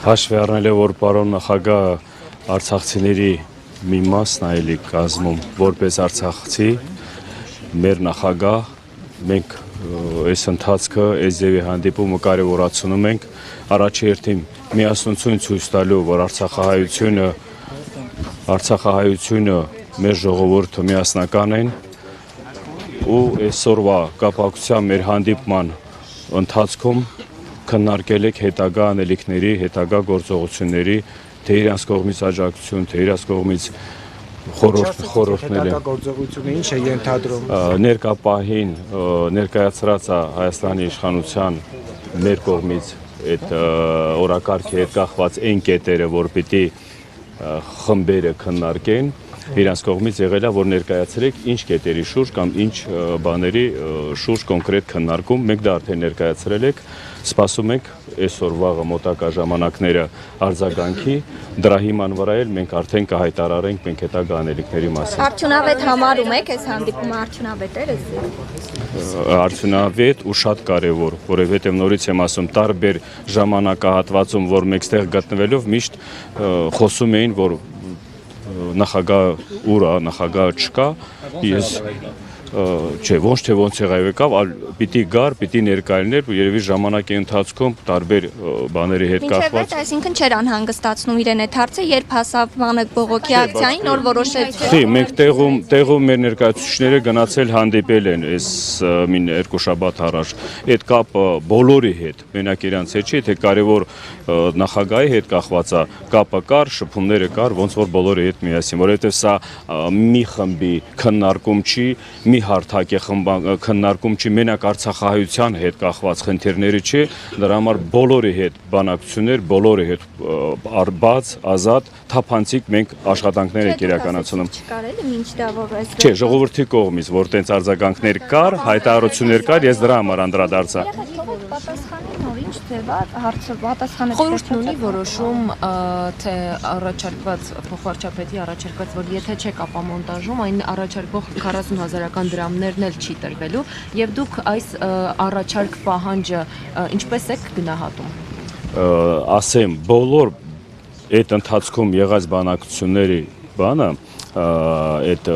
Հաշվի առնել է, որ պարոն նախագահ արցախցիների մի մասն այլի կազմում որպես արցախցի, մեր նախագահ, մենք այս ընթացքը, այս ձևի հանդիպումը կարևորացնում ենք, առաջի հերթին միասնություն ցույց տալու, որ Արցախահայությունը մեր ժողովուրդը միասնական են ու այսօրվա կապակցությամբ մեր հանդիպման ընթացքում քննարկել եք հետագա անելիքների, հետագա գործողությունների, թե իրանց կողմից աջակցություն, թե իրանց կողմից խորհուրդներ են։ Հետագա գործողությունը ինչ է ենթադրում։ Ներկա պահին ներկայացրած է Հայաստանի իշխանության մեր կողմից այդ օրակարգի հետ կախված այն կետերը, որ պիտի խմբերը քննարկեն, իրանց կողմից եղել է, որ ներկայացրեք ինչ կետերի շուրջ կամ ինչ բաների շուրջ կոնկրետ քննարկում, մենք դա արդեն ներկայացրել եք, սպասում ենք այսօր վաղը մոտակա ժամանակները արձագանքի, դրա հիման վրա էլ մենք արդեն կհայտարարենք մենք հետագա անելիքների մասին։ Արդյունավետ համարում եք այս հանդիպումը արդյունավետ էր Արդյունավետ ու շատ կարևոր, որովհետև նորից եմ ասում, տարբեր ժամանակահատվածում, որ մենք ստեղ գտնվելով միշտ խոսում էին, որ նախագահ ուրա, նախագահ չկա, ես ոչ թե ոնց եղավ, պիտի գար, պիտի ներկայացներ, երևի ժամանակի ընթացքում տարբեր բաների հետ կապված։ Այսինքն չէր անհանգստացնում իրեն այդ հարցը, երբ հասավ բողոքի ակցիային, նոր որոշեց։ Մենք տեղում մեր ներկայացուցիչները գնացել հանդիպել են այս մին երկու շաբաթ առաջ։ Այդ կապը բոլորի հետ, մենակ իրանց հետ չի, թե կարևոր նախագահի հետ կախված է, կապը կար, շփումները կար, ոնց որ բոլորի հետ միասին, որովհետև սա մի խմբի քննարկում չի, մի հարթակի քննարկում չի, մենակ արցախահայության հետ կախված խնդիրների չի, դրա համար բոլորի հետ բանակցություններ, բոլորի հետ բաց, ազատ, թափանցիկ մենք աշխատանքներ ենք իրականացնում։ Չէ, ժողովրդի կողմից, որ տենց արձագանքներ կար, հայտարարություններ կար, ես դրա համար անդրադարձա։ Խորհուրդն ունի որոշում, թե առաջարկված փոխվարչապետի առաջարկված, որ եթե չեք ապամոնտաժում, այն առաջարկող 40,000 դրամներն էլ չի տրվելու, եւ դուք այս առաջարկ պահանջը ինչպես եք գնահատում։ Ասեմ, բոլոր այդ ընթացքում եղած բանակցությունների բանը, այդ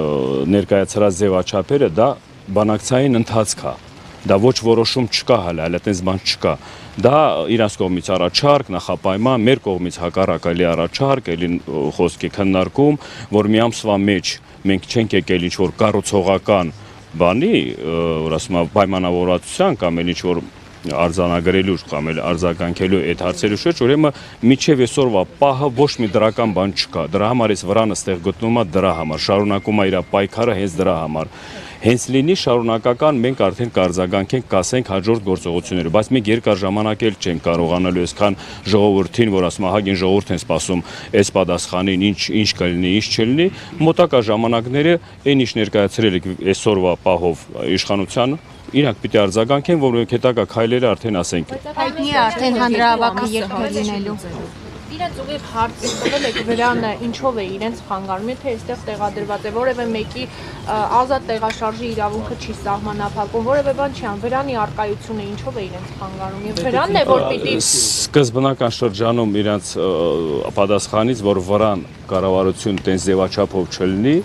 ներկայացրած ձևաչափերը դա բանակցային ընթացք է։ Դա ոչ որոշում չկա հələ այդպես բան չկա։ Դա իրանց կողմից առաջարկ, նախապայման, մեր կողմից հակառակ էլի առաջարկ, էլի խոսքի քննարկում, որ մի ամսվա մեջ մենք չենք եկել ինչ որ կառուցողական բանի, որ ասում եմ պայմանավորվածության կամ էլ ինչ որ արձանագրելու կամ էլ արձագանքելու այդ հարցերի շուրջ, ուրեմն միջև այսօրվա պահը ոչ մի դրական բան չկա։ Դրա համար էս վրանը ստեղ գտնում է դրա համար, շարունակում է իր պայքարը հենց դրա համար։ Հենց լինի շարունակական մենք արդեն կարձագանքենք, կասենք հաջորդ գործողությունները, բայց մենք երկար ժամանակ էլ չենք կարողանալու այսքան ժողովրդին, որ ասում ահագին ժողովուրդ են սպասում այս պատասխանին, ինչ կլինի, ինչ չլինի, մոտակա ժամանակները այն ինչ ներկայացրել եք այսօրվա պահով իշխանությանը, իրանք պիտի արձագանքեն, որ մենք հետագա քայլերը արդեն ասենք։ Հայտնի է արդեն հանրահավաքը երբ է լինելու։ Իրենց ուղիղ հարց տվել եք վրանը ինչով է իրենց խանգարում, եթե այստեղ տեղադրված է որևէ մեկի ազատ տեղաշարժի իրավունքը չի սահմանափակում, որևէ բան չի ան, վրանի արկայությունը ինչով է իրենց խանգարում եւ վրանն է որ պիտի սկզբնական շրջանում իրենց պատասխանից, որ վրան կառավարություն տենց ձևաչափով չլինի,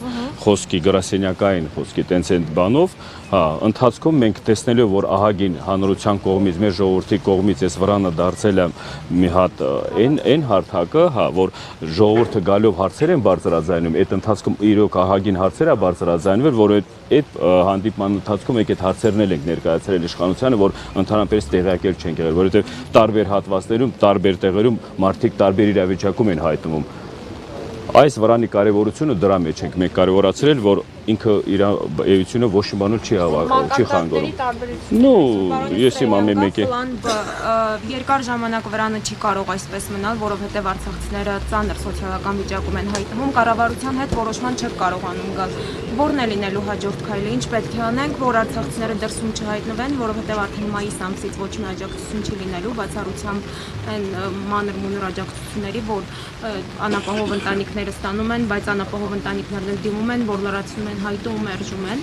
խոսքի գրասենյակային խոսքի տենց այդ բանով, ընթացքում մենք տեսնելով որ ահագին հանրության կողմից, մեր ժողովրդի կողմից այս վրանը դարձել է մի հատ այն հարթակը, որ ժողովուրդը գալով հարցեր են բարձրաձայնում, այդ ընթացքում իրոք ահագին հարցեր է բարձրաձայնվել, որ այդ հանդիպման ընթացքում մենք այդ հարցերն էլ ենք ներկայացրել իշխանությանը, որ ընդհանրապես տեղյակել չենք եղել, որովհետև տարբեր հատվածներում, տարբեր տեղերում մարդիկ տարբեր իրավիճակում են հայտնվում։ Այս վրանի կարևորությունը դրա մեջ ենք մենք կարևորացրել, որ ինքը իր էությունը ոչ մի բանով չի խանգարում։ Ես իմ ամեն մեկի երկար ժամանակ վրանը չի կարող այսպես մնալ, որովհետև արցախցիները ծանր սոցիալական վիճակում են հայտնվում, կառավարության հետ որոշման չեք կարողանում գալ։ Որն է լինելու հաջորդ քայլը, ինչ պետք է անենք, որ արցախցիները դրսում չհայտնվեն, որովհետև արդեն մայիս ամսից ոչ մի աջակցություն չի լինելու, բացառությամբ այն մանր-մունր աջակցությունների, որ անապահով ընտանիքները ստանում են, բայց անապահով ընտանիքներն էլ դիմում են, որ լրացնում են, հայտում, մերժում են։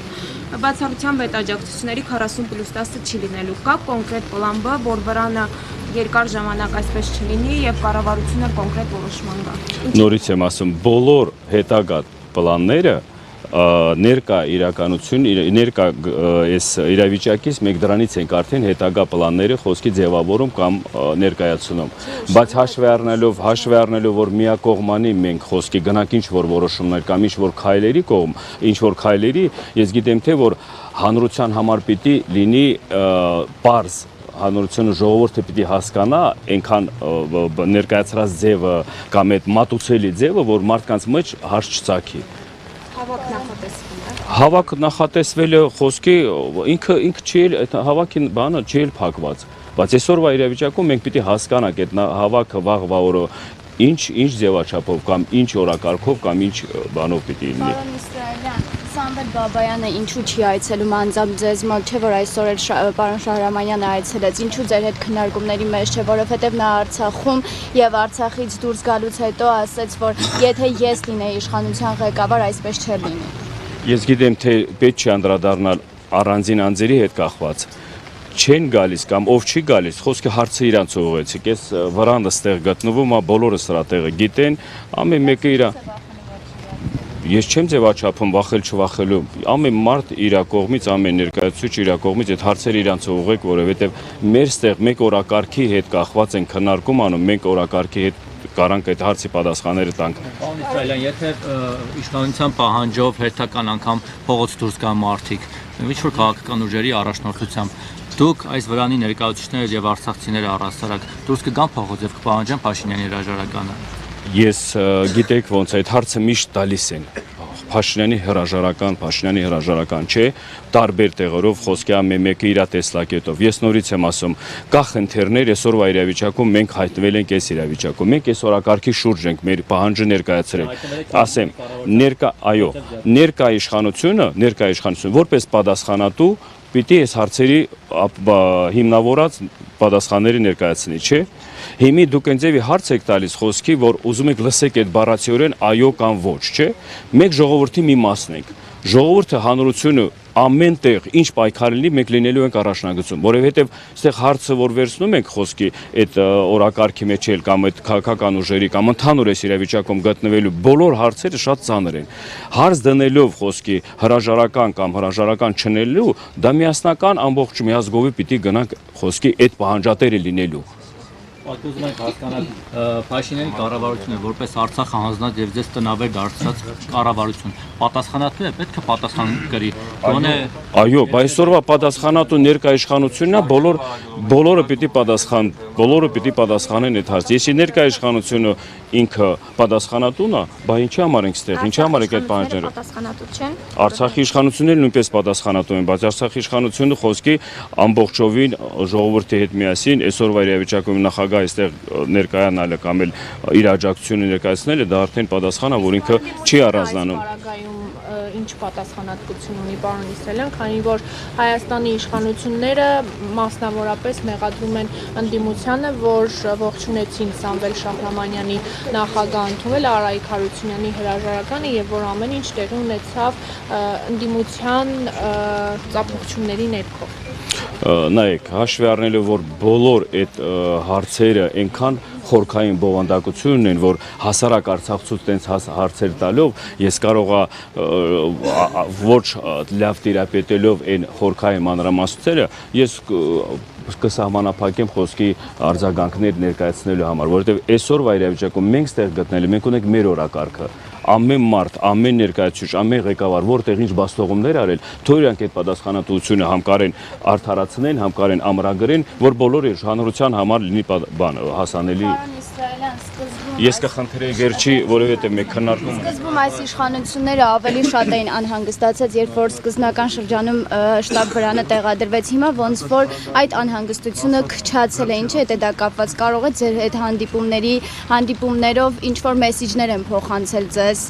Բացառությամբ այդ աջակցությունների 40+10 չի լինելու։ Կա կոնկրետ պլան B, որ վրանը երկար ժամանակ այսպես չլինի եւ կառավարությունը կոնկրետ որոշման գա։ Նորից եմ ասում, բոլոր հետագա պլանները ներկա իրականություն, ներկա այս իրավիճակից մենք դրանից ենք արդեն հետագա պլանները խոսքի ձևավորում կամ ներկայացնում։ Բայց հաշվի առնելով, որ միակողմանի մենք խոսքի գնանք ինչ-որ որոշումներ կամ ինչ-որ քայլերի կողմ, ինչ-որ քայլերի, ես գիտեմ թե որ հանրության համար պիտի լինի պարզ հանրությունը ժողովուրդը պիտի հասկանա այնքան ներկայացրած ձևը կամ այդ մատուցելի ձևը, որ մարդկանց մեջ հարց չծագի։ Հավաք նախատեսվում է։ Հավաք նախատեսվելը խոսքի ինքը չի այդ հավաքի բանը չի փակված, բայց այսօրվա իրավիճակում մենք պիտի հասկանանք այդ հավաքը վաղվա օրը ինչ ձևաչափով կամ ինչ օրակարգով կամ ինչ բանով պիտի լինի։ Պարոն Իսրայելյան, Սամվել Բաբայանը ինչու չի այցելում անձամբ ձեզ մոտ, չէ՞ որ այսօր էլ պարոն Շահրամանյանը այցելեց, ինչու ձեր հետ քննարկումների մեջ չէ, որովհետև նա Արցախում եւ Արցախից դուրս գալուց հետո ասաց, որ եթե ես լինեի իշխանության ղեկավար, այսպես չէր լինի։ Ես գիտեմ թե պետք չի անդրադառնալ առանձին անձերի հետ կախված չեն գալիս կամ ով չի գալիս, խոսքը հարցը իրանց ուղղեցիք, ես վրանը ստեղ գտնվում, բոլորը սրա տեղը գիտեն, ամեն մեկը իր ես չեմ ձևաչափում վախել չվախելու, ամեն մարդ իր կողմից, ամեն ներկայացուցիչ իր կողմից այդ հարցերը իրանց ուղղեք, որովհետև մեր ստեղ մեկ օրակարգի հետ կախված են քննարկում անում, մենք օրակարգի հետ կարանք այդ հարցի պատասխանները տանք։ Պարոն Իսրայելյան, եթե իշխանության պահանջով հերթական անգամ փողոց դուրս գան մարդիկ, ինչ-որ քաղաքական ուժերի առաջնորդությամբ, դուք այս վրանի ներկայացուցիչները եւ արցախցիները առհասարակ դուրս կգան փողոց եւ կպահանջեն Փաշինյանի հրաժարականը։ Ես գիտեք ոնց այդ հարցը միշտ տալիս են։ Փաշինյանի հրաժարական չէ, տարբեր տեղերով խոսքի ամեն մեկը իր տեսլակետով։ Ես նորից եմ ասում, կա խնդիրներ, այսօրվա իրավիճակում մենք հայտնվել ենք այս իրավիճակում։ Մենք այս օրակարգի շուրջ ենք մեր պահանջը ներկայացրել։ Ասեմ, ներկա իշխանությունը որպես պատասխանատու պիտի այս հարցերի հիմնավորած պատասխանների ներկայացնի, չէ՞։ Հիմի դուք ընձևի հարց եք տալիս խոսքի, որ ուզում եք լսեք այդ բառացիորեն այո կամ ոչ, չէ՞։ Մենք ժողովրդի մի մասն ենք։ Ժողովուրդը հանրությունը ամեն տեղ ինչ պայքար լինի, մենք լինելու ենք առաջնագծում, որովհետև այստեղ հարցը որ վերցնում ենք խոսքի այդ օրակարգի մեջ էլ կամ այդ քաղաքական ուժերի կամ ընդհանուր այս իրավիճակում գտնվելու բոլոր հարցերը շատ ծանր են։ Հարց դնելով խոսքի հրաժարական կամ հրաժարական չնելու, դա միասնական ամբողջ միազգովի պիտի գնանք խոսքի այդ պահանջատերը լինելու։ Ուզում ենք հասկանալ Փաշինյանի կառավարությունը որպես Արցախը հանձնած եւ ձեզ տնավեր դարձած կառավարություն պատասխանատու է, պետք է պատասխան կրի։ Այո, այսօրվա պատասխանատու ներկա իշխանությունն է, բոլորը պիտի պատասխանեն այդ հարցը։ Если ներկա իշխանությունը ինքը պատասխանատուն է, բա ինչի համար ենք ստեղ, ինչի համար ենք այդ պահանջները։ Պատասխանատու չեն։ Արցախի իշխանությունները նույնպես պատասխանատու են, բայց Արցախի իշխանությունը խոսքի ամբողջովին ժողովրդի հետ միասին այսօրվա իրավիճակում նախագահ այստեղ ներկայանալը կամ էլ իր աջակցությունը ներկայացնելը դա արդեն պատասխան է, որ ինքը չի առանձնանում։ Ինչ պատասխանատվություն ունի պարոն Իսրայելյան, քանի որ Հայաստանի իշխանությունները մասնավորապես մեղադրում են ընդդիմությանը, որ ողջունեցին Սամվել Շահրամանյանի նախագահ ընդունել Արայիկ Հարությունյանի հրաժարականը եւ որ ամեն ինչ տեղի ունեցավ ընդդիմության ծափողջումների ներքո։ Նայեք, հաշվի առնելով, որ բոլոր այդ հարցերը այնքան խորքային բովանդակություն ունեն, որ հասարակ արցախցուց տենց հարցեր տալով ես կարողա ոչ լավ տիրապետելով այն խորքային մանրամասնությունները ես կսահմանափակեմ խոսքի արձագանքներ ներկայացնելու համար, որովհետև այսօրվա իրավիճակում մենք ստեղ գտնելի, մենք ունենք մեր օրակարգը։ Ամեն մարդ, ամեն ներկայացուցիչ, ամեն ղեկավար, որտեղ ինչ բաստողումներ արել, թող իրանք այդ պատասխանատվությունը համ կարեն արդարացնեն, համ կարեն ամրագրեն, որ բոլորը հանրության համար լինի հասանելի։ Ես կխնդրեի վերջի, որովհետև մենք քննարկում ենք։ Սկզբում այս իշխանությունները ավելի շատ էին անհանգստացած, երբ որ սկզբնական շրջանում շտաբ վրանը տեղադրվեց, հիմա ոնց որ այդ անհանգստությունը քչացել է, ինչի հետ է դա կապված, կարող է ձեր այդ հանդիպումներով ինչ-որ մեսիջներ են փոխանցել ձեզ։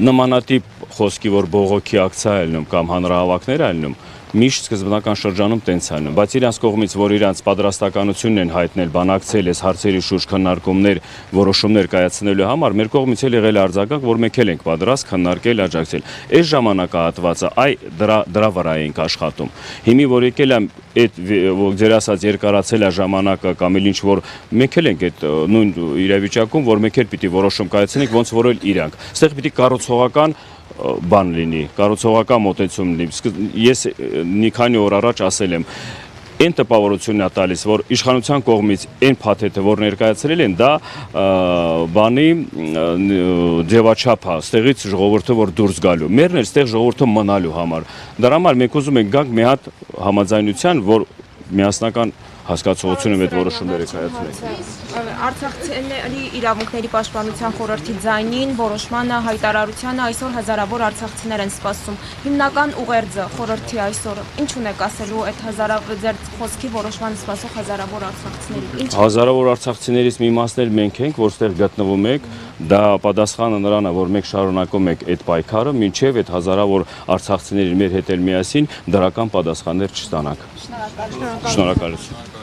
Նմանատիպ խոսքի, որ բողոքի ակցիա է լինում կամ հանրահավաքներ է լինում, միշտ սկզբնական շրջանում տենց անում, բայց իրանց կողմից, որ իրանց պատրաստականությունն են հայտնել բանակցել այս հարցերի շուրջ քննարկումներ, որոշումներ կայացնելու համար, մեր կողմից էլ եղել է արձագանք, որ մենք էլ ենք պատրաստ քննարկել, աջակցել։ Այս ժամանակահատվածը դրա վրա ենք աշխատում։ Հիմի որ եկել եմ այդ ձեր ասած երկարացել է ժամանակը կամ էլ ինչ որ մենք էլ ենք այդ նույն իրավիճակում, որ մենք էլ պիտի որոշում կայացնենք, ոնց որ իրանք։ Այստեղ պիտի կառուցողական բան լինի, կառուցողական մոտեցում լինի։ Ես մի քանի օր առաջ ասել եմ, այն տպավորությունն է տալիս, որ իշխանության կողմից այն փաթեթը, որ ներկայացրել են, դա բանի ձևաչափ է, ստեղից ժողովուրդը որ դուրս գալու։ Մերն էլ ստեղ ժողովուրդը մնալու համար։ Դրա համար մենք ուզում ենք գանք մի հատ համաձայնության, որ միասնական հասկացողությունը այդ որոշումները կայացնենք։ Արցախցիների իրավունքների պաշտպանության խորհրդի ձայնին, որոշմանը, հայտարարությանը այսօր հազարավոր արցախցիներ են սպասում։ Հիմնական ուղերձը խորհրդի այսօր ինչ ունեք ասելու այդ ձեր խոսքի որոշմանը սպասող հազարավոր արցախցիների։ Հազարավոր արցախցիներից մի մասն էլ մենք ենք, որ ստեղ գտնվում ենք, դա պատասխանը նրան է, որ մենք շարունակում ենք այդ պայքարը, մինչև այդ հազարավոր արցախցիների մեր հետ էլ միասին դրական պատասխաններ չստանանք։ Շնորհակալություն։